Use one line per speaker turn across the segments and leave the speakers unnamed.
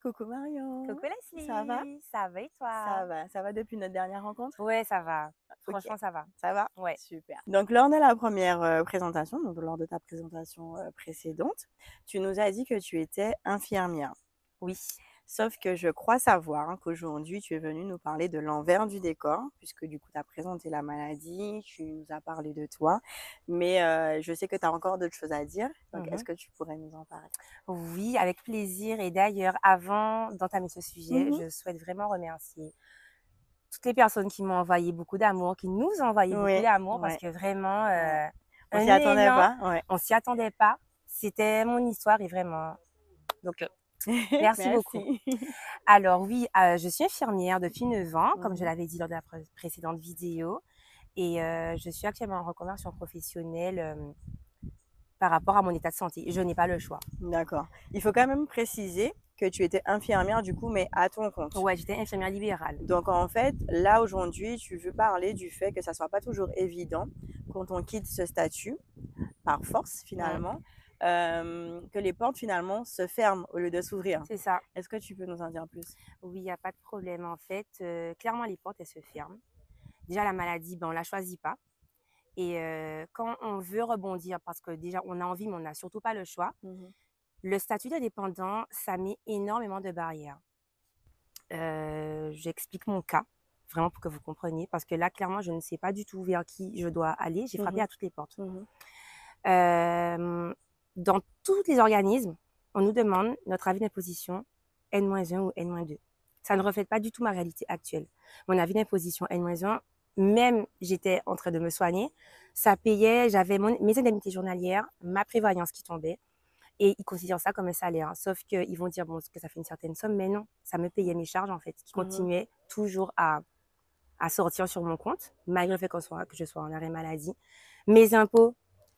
Coucou Marion,
Coucou
ça va?
Leslie, ça va et toi?
Ça va depuis notre dernière rencontre?
Ouais, ça va.
OK,
Franchement, ça va.
ça va?
Ouais.
Super. Donc lors de la première présentation, donc lors de ta présentation précédente, tu nous as dit que tu étais infirmière.
Oui.
Sauf que je crois savoir qu'aujourd'hui, tu es venue nous parler de l'envers du décor, puisque du coup, tu as présenté la maladie, tu nous as parlé de toi, mais je sais que tu as encore d'autres choses à dire. Donc, est-ce
Mhm.
que tu pourrais nous en parler?
Oui, avec plaisir. Et d'ailleurs, avant d'entamer ce sujet,
Mhm.
je souhaite vraiment remercier toutes les personnes qui m'ont envoyé beaucoup d'amour, qui nous ont envoyé beaucoup
Oui,
d'amour, parce
ouais,
que vraiment,
ouais. On s'y
un
attendait
élan,
pas? Ouais.
on s'y attendait pas. C'était mon histoire et vraiment. Donc, merci beaucoup.
Merci.
Alors oui, je suis infirmière depuis 9 ans, comme je
Mhm.
l'avais dit lors de la précédente vidéo. Et je suis actuellement en reconversion professionnelle par rapport à mon état de santé. Je n'ai pas le choix.
D'accord. Il faut quand même préciser que tu étais infirmière du coup, mais à ton compte.
Ouais, j'étais infirmière libérale.
Donc en fait, là aujourd'hui, tu veux parler du fait que ça soit pas toujours évident quand on quitte ce statut, par force
Mm,
finalement, que les portes finalement se ferment au lieu de s'ouvrir.
c'est ça.
Est-ce que tu peux nous en dire plus?
Oui, il n'y a pas de problème. En fait, clairement, les portes, elles se ferment. Déjà, la maladie, ben, on ne la choisit pas. Et quand on veut rebondir, parce que déjà, on a envie, mais on n'a surtout pas le choix,
Mhm.
le statut de dépendant, ça met énormément de barrières. J'explique mon cas, vraiment pour que vous compreniez, parce que là, clairement, je ne sais pas du tout vers qui je dois aller. J'ai frappé
Mhm.
à toutes les portes.
Mhm.
Euh, dans tous les organismes, on nous demande notre avis d'imposition N-1 ou N-2. Ça ne reflète pas du tout ma réalité actuelle. Mon avis d'imposition N-1, même j'étais en train de me soigner, ça payait, j'avais mes indemnités journalières, ma prévoyance qui tombait, et ils considèrent ça comme un salaire. Hein. Sauf qu'ils vont dire bon, que ça fait une certaine somme, mais non, ça me payait mes charges en fait, qui
Mhm.
continuaient toujours à sortir sur mon compte, malgré le fait que je sois en arrêt maladie. Mes impôts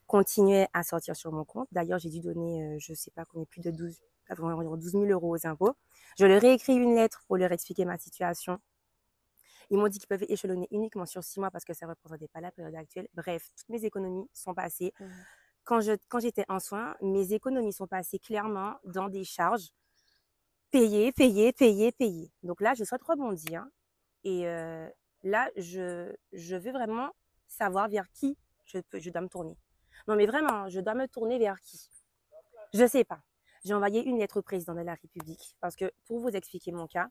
continuaient à sortir sur mon compte. D'ailleurs, j'ai dû donner, je ne sais pas combien, plus de 12 000 euros aux impôts. Je leur ai écrit une lettre pour leur expliquer ma situation. Ils m'ont dit qu'ils peuvent échelonner uniquement sur 6 mois parce que ça ne représentait pas la période actuelle. Bref, toutes mes économies sont passées.
Mhm.
Quand j'étais en soins, mes économies sont passées clairement dans des charges payées, payées, payées, payées. Donc là, je souhaite rebondir. Et là, je veux vraiment savoir vers qui je dois me tourner. Non, mais vraiment, je dois me tourner vers qui? Je ne sais pas. J'ai envoyé une lettre au président de la République parce que pour vous expliquer mon cas,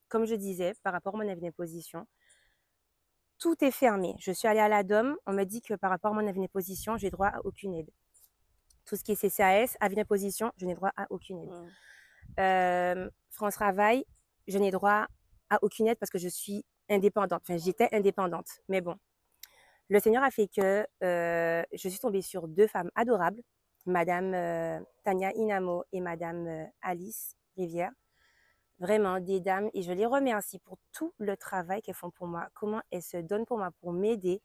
comme je disais, par rapport à mon avis d'imposition, tout est fermé. Je suis allée à la DOM, on me dit que par rapport à mon avis d'imposition, j'ai droit à aucune aide. Tout ce qui est CCAS, avis d'imposition, je n'ai droit à aucune aide.
Mhm.
France Travail, je n'ai droit à aucune aide parce que je suis indépendante. Enfin, j'étais indépendante. Mais bon, le Seigneur a fait que je suis tombée sur deux femmes adorables, Madame Tania Inamo et Madame Alice Rivière. Vraiment des dames et je les remercie pour tout le travail qu'elles font pour moi, comment elles se donnent pour moi, pour m'aider.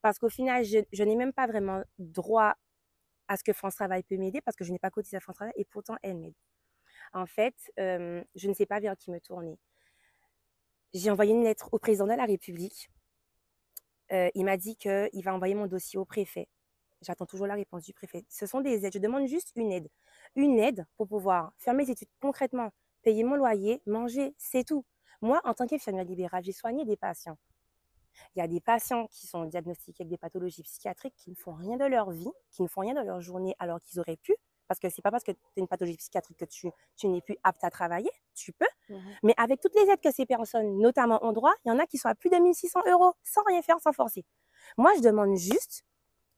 Parce qu'au final, je n'ai même pas vraiment droit à ce que France Travail peut m'aider parce que je n'ai pas cotisé à France Travail et pourtant elles m'aident. En fait, je ne sais pas vers qui me tourner. J'ai envoyé une lettre au président de la République. Il m'a dit qu'il va envoyer mon dossier au préfet. J'attends toujours la réponse du préfet. Ce sont des aides. Je demande juste une aide. Une aide pour pouvoir faire mes études concrètement, payer mon loyer, manger, c'est tout. Moi, en tant qu'infirmière libérale, j'ai soigné des patients. Il y a des patients qui sont diagnostiqués avec des pathologies psychiatriques qui ne font rien de leur vie, qui ne font rien de leur journée alors qu'ils auraient pu. Parce que c'est pas parce que tu as une pathologie psychiatrique que tu n'es plus apte à travailler. Tu peux.
Mhm.
Mais avec toutes les aides que ces personnes, notamment, ont droit, il y en a qui sont à plus de 1600 euros sans rien faire, sans forcer. Moi, je demande juste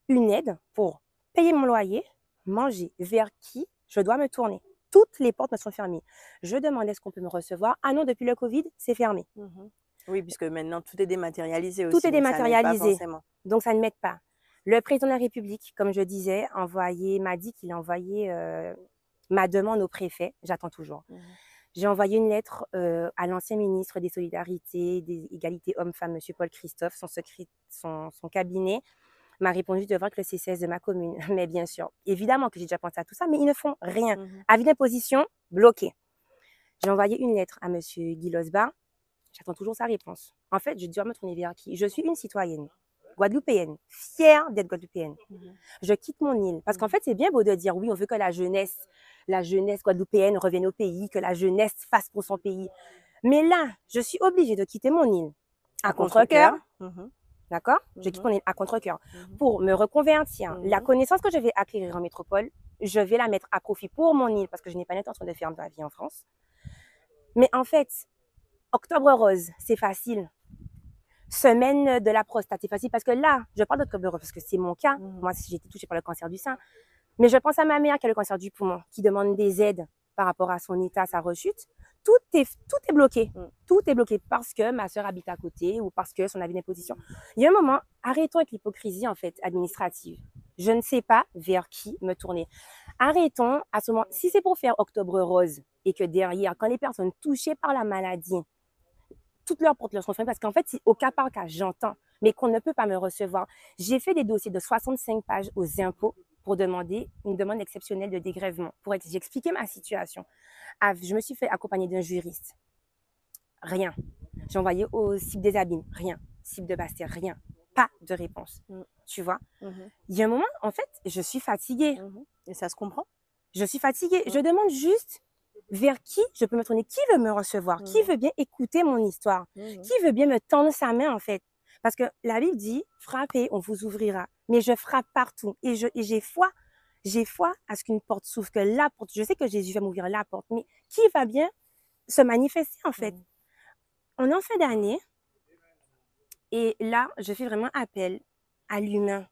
une aide pour payer mon loyer, manger. Vers qui je dois me tourner? Toutes les portes me sont fermées. Je demande est-ce qu'on peut me recevoir? Ah non, depuis le Covid, c'est fermé.
Mhm. Oui, puisque maintenant tout est dématérialisé
Tout
aussi,
est
donc ça n'aide pas
dématérialisé,
forcément.
donc ça ne m'aide pas. Le président de la République, comme je disais, m'a dit qu'il a envoyé ma demande au préfet. J'attends toujours.
Mhm.
J'ai envoyé une lettre à l'ancien ministre des Solidarités, des Égalités Hommes-Femmes, M. Paul Christophe. Son cabinet m'a répondu de voir que le CCS de ma commune. Mais bien sûr, évidemment que j'ai déjà pensé à tout ça, mais ils ne font rien.
Mhm.
Avis d'imposition, bloqué. J'ai envoyé une lettre à M. Guy Losbar. J'attends toujours sa réponse. En fait, je dois me tourner vers qui? Je suis une citoyenne guadeloupéenne, fière d'être guadeloupéenne.
Mhm.
Je quitte mon île. Parce qu'en
Mhm.
fait, c'est bien beau de dire oui, on veut que la jeunesse la jeunesse guadeloupéenne revienne au pays, que la jeunesse fasse pour son pays. Mais là, je suis obligée de quitter mon île à contre-cœur. D'accord? Je quitte mon île à contre-cœur pour me reconvertir. La connaissance que je vais acquérir en métropole, je vais la mettre à profit pour mon île parce que je n'ai pas l'intention de faire ma vie en France. Mais en fait, octobre rose, c'est facile. Semaine de la prostate, c'est facile parce que là, je parle d'octobre rose parce que c'est mon cas. Moi, j'ai été touchée par le cancer du sein. Mais je pense à ma mère qui a le cancer du poumon, qui demande des aides par rapport à son état, sa rechute. Tout est bloqué. Tout est bloqué parce que ma sœur habite à côté ou parce que son avis d'imposition. Il y a un moment, arrêtons avec l'hypocrisie, en fait, administrative. Je ne sais pas vers qui me tourner. Arrêtons à ce moment. Si c'est pour faire octobre rose et que derrière, quand les personnes touchées par la maladie, toutes leurs portes leur sont fermées parce qu'en fait, c'est au cas par cas, j'entends, mais qu'on ne peut pas me recevoir. J'ai fait des dossiers de 65 pages aux impôts pour demander une demande exceptionnelle de dégrèvement. J'ai expliqué ma situation. Je me suis fait accompagner d'un juriste. Rien. J'ai envoyé au CIP des Abîmes. Rien. CIP de Bastère. Rien. Pas de réponse. Tu vois? Il y a un moment, en fait, je suis fatiguée.
Et ça se comprend?
Je suis fatiguée. Je demande juste vers qui je peux me tourner, qui veut me recevoir, qui veut bien écouter mon histoire, qui veut bien me tendre sa main, en fait. Parce que la Bible dit, frappez, on vous ouvrira. Mais je frappe partout. Et j'ai foi à ce qu'une porte s'ouvre, que la porte, je sais que Jésus va m'ouvrir la porte, mais qui va bien se manifester, en fait. On est en fin d'année, et là, je fais vraiment appel à l'humain.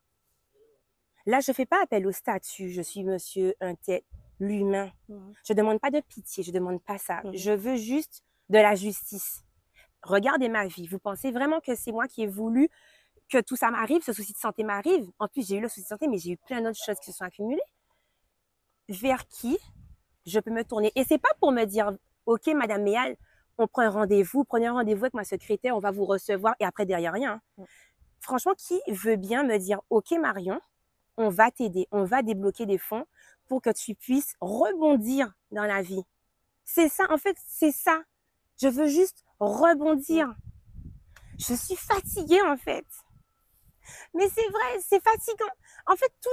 Là, je ne fais pas appel au statut, je suis monsieur un tel, l'humain. Je ne demande pas de pitié, je ne demande pas ça. Je veux juste de la justice. Regardez ma vie. Vous pensez vraiment que c'est moi qui ai voulu que tout ça m'arrive, ce souci de santé m'arrive? En plus, j'ai eu le souci de santé, mais j'ai eu plein d'autres choses qui se sont accumulées. Vers qui je peux me tourner? Et c'est pas pour me dire, OK, Madame Méal, on prend un rendez-vous, prenez un rendez-vous avec ma secrétaire, on va vous recevoir, et après, derrière rien. Franchement, qui veut bien me dire, OK, Marion, on va t'aider, on va débloquer des fonds pour que tu puisses rebondir dans la vie. C'est ça, en fait, c'est ça. Je veux juste rebondir. Je suis fatiguée, en fait. Mais c'est vrai, c'est fatigant. En fait, tout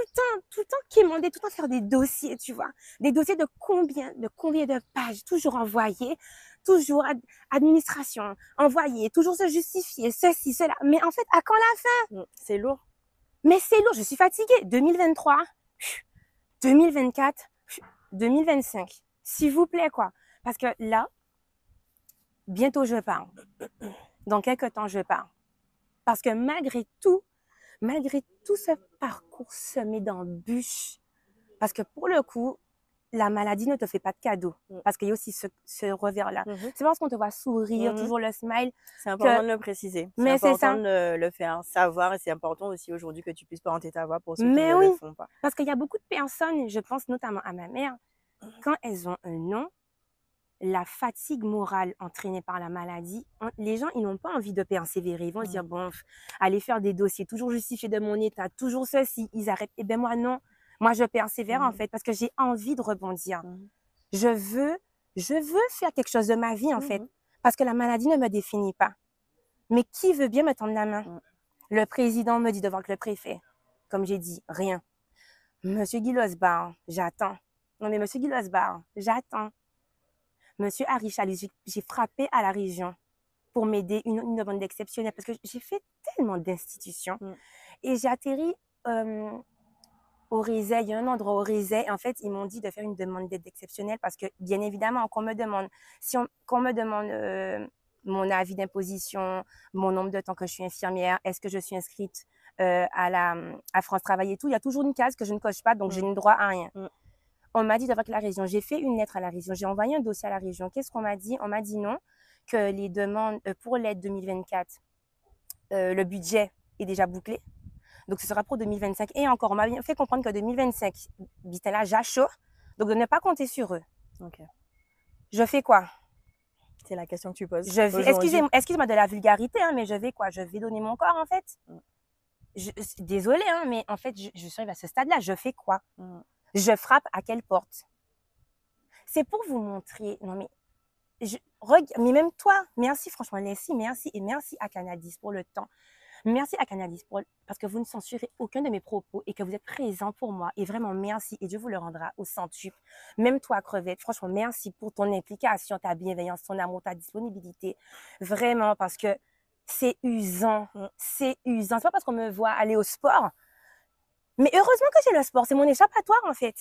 le temps quémander, tout le temps faire des dossiers, tu vois. Des dossiers de combien de pages, toujours envoyer, toujours administration, envoyer, toujours se justifier, ceci, cela. Mais en fait, à quand la fin?
C'est lourd.
Mais c'est lourd, je suis fatiguée. 2023, 2024, 2025. S'il vous plaît, quoi. Parce que là, bientôt je pars. Dans quelques temps, je pars. Parce que malgré tout ce parcours semé d'embûches, parce que pour le coup, la maladie ne te fait pas de cadeau. Parce qu'il y a aussi ce revers-là. C'est parce qu'on te voit sourire, toujours le smile.
C'est important de le préciser.
Mais
c'est important de le faire savoir et c'est important aussi aujourd'hui que tu puisses porter ta voix pour ceux qui ne le font pas.
Parce qu'il y a beaucoup de personnes, je pense notamment à ma mère, quand elles ont un nom, la fatigue morale entraînée par la maladie, les gens, ils n'ont pas envie de persévérer. Ils vont se dire, bon, aller faire des dossiers, toujours justifier de mon état, toujours ceci, ils arrêtent. Eh bien, moi, non. Moi, je persévère, en fait, parce que j'ai envie de rebondir. Je veux faire quelque chose de ma vie, en fait, parce que la maladie ne me définit pas. Mais qui veut bien me tendre la main? Le président me dit de voir que le préfet, comme j'ai dit, rien. Monsieur Guy Losbar, j'attends. Non, mais Monsieur Guy Losbar, j'attends. Monsieur Arichal, j'ai frappé à la région pour m'aider, une demande exceptionnelle, parce que j'ai fait tellement d'institutions. Et j'ai atterri au Rézet, il y a un endroit au Rézet, en fait, ils m'ont dit de faire une demande d'aide exceptionnelle parce que, bien évidemment, qu'on me demande, mon avis d'imposition, mon nombre de temps que je suis infirmière, est-ce que je suis inscrite à France Travail et tout, il y a toujours une case que je ne coche pas, donc je n'ai droit à rien. On m'a dit d'avoir que la région. J'ai fait une lettre à la région. J'ai envoyé un dossier à la région. Qu'est-ce qu'on m'a dit? On m'a dit non, que les demandes pour l'aide 2024, le budget est déjà bouclé. Donc, ce sera pour 2025. Et encore, on m'a fait comprendre que 2025, c'était là, j'achète. Donc, de ne pas compter sur eux. Je fais quoi?
C'est la question que tu poses.
Excusez-moi de la vulgarité, hein, mais je vais quoi? Je vais donner mon corps, en fait. Désolée, hein, mais en fait, je suis arrivée à ce stade-là. Je fais quoi? Je frappe à quelle porte? C'est pour vous montrer. Non, mais, mais même toi, merci franchement, Leslie, merci. Et merci à Canadis pour le temps. Merci à Canalis parce que vous ne censurez aucun de mes propos et que vous êtes présent pour moi. Et vraiment, merci. Et Dieu vous le rendra au centuple. Même toi, Crevette, franchement, merci pour ton implication, ta bienveillance, ton amour, ta disponibilité. Vraiment, parce que c'est usant. C'est usant. C'est pas parce qu'on me voit aller au sport. Mais heureusement que j'ai le sport. C'est mon échappatoire, en fait.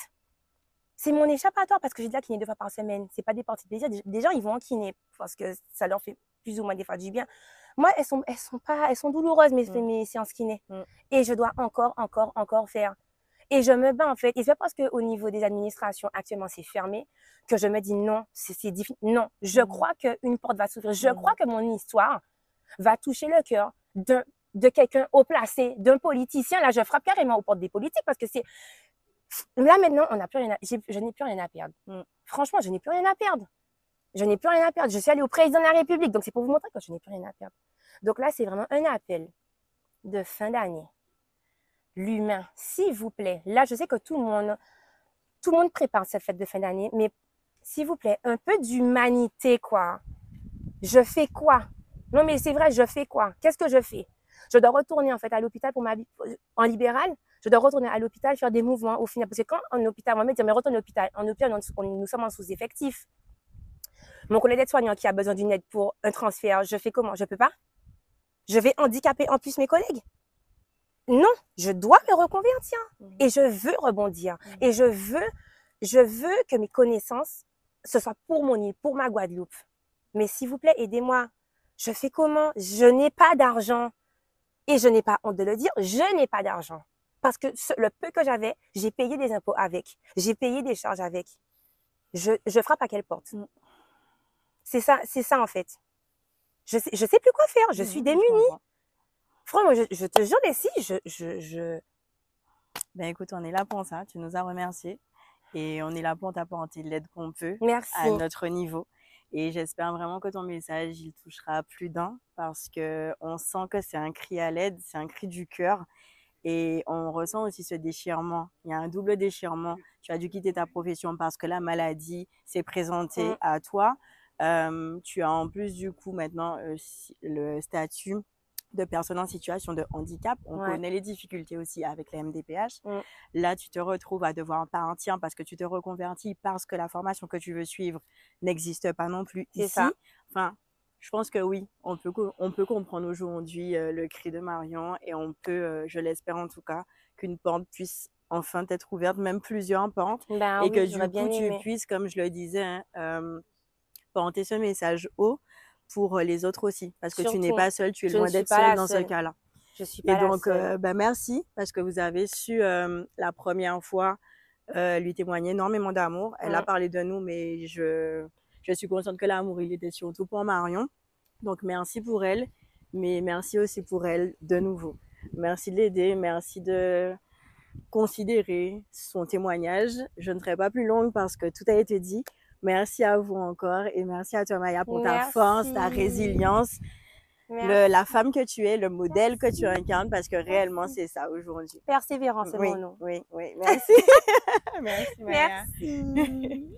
C'est mon échappatoire parce que j'ai de la kiné 2 fois par semaine. C'est pas des parties de plaisir. Des gens, ils vont en kiné parce que ça leur fait plus ou moins des fois du bien. Moi, elles sont douloureuses, mes séances kiné. Et je dois encore faire. Et je me bats, en fait. Et c'est pas parce qu'au niveau des administrations, actuellement, c'est fermé, que je me dis non, c'est difficile. Non, je crois qu'une porte va s'ouvrir. Je crois que mon histoire va toucher le cœur de quelqu'un haut placé, d'un politicien. Là, je frappe carrément aux portes des politiques parce que c'est... Là, maintenant, je n'ai plus rien à perdre. Franchement, je n'ai plus rien à perdre. Je n'ai plus rien à perdre. Je suis allée au président de la République. Donc, c'est pour vous montrer que je n'ai plus rien à perdre. Donc là, c'est vraiment un appel de fin d'année. L'humain, s'il vous plaît. Là, je sais que tout le monde prépare cette fête de fin d'année, mais s'il vous plaît, un peu d'humanité, quoi. Je fais quoi? Non, mais c'est vrai, je fais quoi? Qu'est-ce que je fais? Je dois retourner, en fait, à l'hôpital en libéral. Je dois retourner à l'hôpital, faire des mouvements au final. Parce que quand en hôpital, on va me dire, mais retourne à l'hôpital. En hôpital, nous sommes en sous-effectif. Mon collègue d'aide-soignant qui a besoin d'une aide pour un transfert, je fais comment? Je peux pas? Je vais handicaper en plus mes collègues? Non, je dois me reconvertir. Et je veux rebondir. Et je veux que mes connaissances, ce soit pour mon île, pour ma Guadeloupe. Mais s'il vous plaît, aidez-moi. Je fais comment? Je n'ai pas d'argent. Et je n'ai pas honte de le dire, je n'ai pas d'argent. Parce que le peu que j'avais, j'ai payé des impôts avec. J'ai payé des charges avec. Je frappe à quelle porte? C'est ça en fait. Je sais plus quoi faire. Je suis démunie. Franchement, je te jure, Leslie,
Ben écoute, on est là pour ça. Tu nous as remerciés. Et on est là pour t'apporter l'aide qu'on peut.
Merci.
À notre niveau. Et j'espère vraiment que ton message, il touchera plus d'un parce qu'on sent que c'est un cri à l'aide, c'est un cri du cœur. Et on ressent aussi ce déchirement. Il y a un double déchirement. Tu as dû quitter ta profession parce que la maladie s'est présentée à toi. Tu as en plus du coup maintenant le statut de personne en situation de handicap. On connaît les difficultés aussi avec la MDPH. Là, tu te retrouves à devoir partir parce que tu te reconvertis, parce que la formation que tu veux suivre n'existe pas non plus ici.
Ça.
Enfin, je pense que oui, on peut comprendre aujourd'hui le cri de Marion et on peut, je l'espère en tout cas, qu'une porte puisse enfin être ouverte, même plusieurs portes, et que du coup, tu puisses, comme je le disais, porter ce message haut pour les autres aussi, parce que tu n'es pas seule, tu es loin d'être seule dans ce cas-là.
Je suis pas
la seule. Merci, parce que vous avez su la première fois lui témoigner énormément d'amour. Elle a parlé de nous, mais je suis consciente que l'amour, il était surtout pour Marion. Donc, merci pour elle, mais merci aussi pour elle de nouveau. Merci de l'aider, merci de considérer son témoignage. Je ne serai pas plus longue parce que tout a été dit. Merci à vous encore et merci à toi, Maya, pour ta force, ta résilience, la femme que tu es, le modèle que tu incarnes, parce que réellement, c'est ça aujourd'hui.
Persévérance, c'est mon nom.
Oui, merci. Merci, Maya.
Merci.